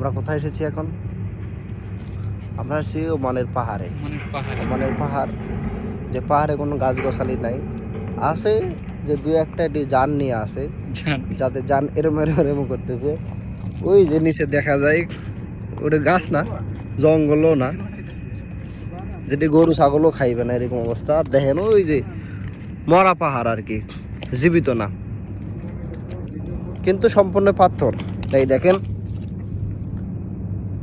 আমরা কোথায় এসেছি এখন? আমরা এসেছি ওমানের পাহাড়ে। ওমানের পাহাড়, যে পাহাড়ে কোনো গাছগাছালি নাই, আছে যে দু একটা যান নিয়ে আছে, যাতে যান এরম এরম এরম করতেছে। ওই যে নিচে দেখা যায় ওটা গাছ না, জঙ্গলও না, যেটি গরু ছাগলও খাইবে না এরকম অবস্থা। আর দেখেন ওই যে মরা পাহাড় আর কি, জীবিত না, কিন্তু সম্পূর্ণ পাথর। তাই দেখেন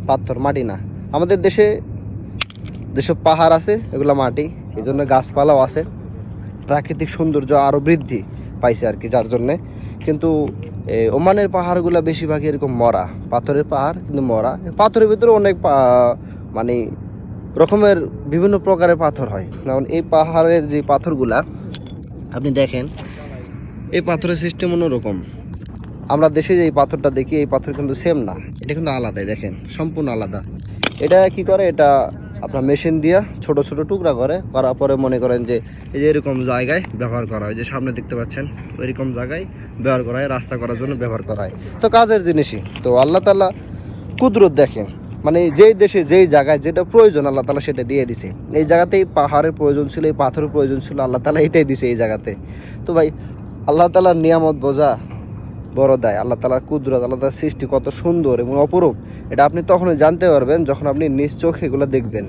পাথর, মাটি না। আমাদের দেশে যেসব পাহাড় আছে এগুলো মাটি, এই জন্য গাছপালাও আছে, প্রাকৃতিক সৌন্দর্য আরও বৃদ্ধি পাইছে আর কি, যার জন্যে। কিন্তু ওমানের পাহাড়গুলো বেশিরভাগই এরকম মরা, পাথরের পাহাড় কিন্তু মরা। পাথরের ভিতরে অনেক মানে রকমের বিভিন্ন প্রকারের পাথর হয়। যেমন এই পাহাড়ের যে পাথরগুলা আপনি দেখেন, এই পাথরের সিস্টেম অন্যরকম। আমরা দেশে যে এই পাথরটা দেখি, এই পাথর কিন্তু সেম না, এটা কিন্তু আলাদাই, দেখেন সম্পূর্ণ আলাদা। এটা কি করে, এটা আপনার মেশিন দিয়া ছোট ছোট টুকরা করার পরে মনে করেন যে এই যে এরকম জায়গায় ব্যবহার করা হয়, যে সামনে দেখতে পাচ্ছেন ওইরকম জায়গায় ব্যবহার করা হয়, রাস্তা করার জন্য ব্যবহার করা হয়। তো কাজের জিনিসই তো। আল্লাহ তাআলা কুদরত দেখেন, মানে যেই দেশে যেই জায়গায় যেটা প্রয়োজন আল্লাহ তাআলা সেটা দিয়ে দিছে। এই জায়গাতেই পাহাড়ের প্রয়োজন ছিল, এই পাথরের প্রয়োজন ছিল, আল্লাহ তাআলা এটাই দিছে এই জায়গাতে। তো ভাই আল্লাহ তাআলার নিয়ামত বোঝা বড় দায়। আল্লাহ তাআলার কুদরত, আল্লাহ তাআলার সৃষ্টি কত সুন্দর এবং অপরূপ, এটা আপনি তখনই জানতে পারবেন যখন আপনি নিজ চোখে এগুলো দেখবেন।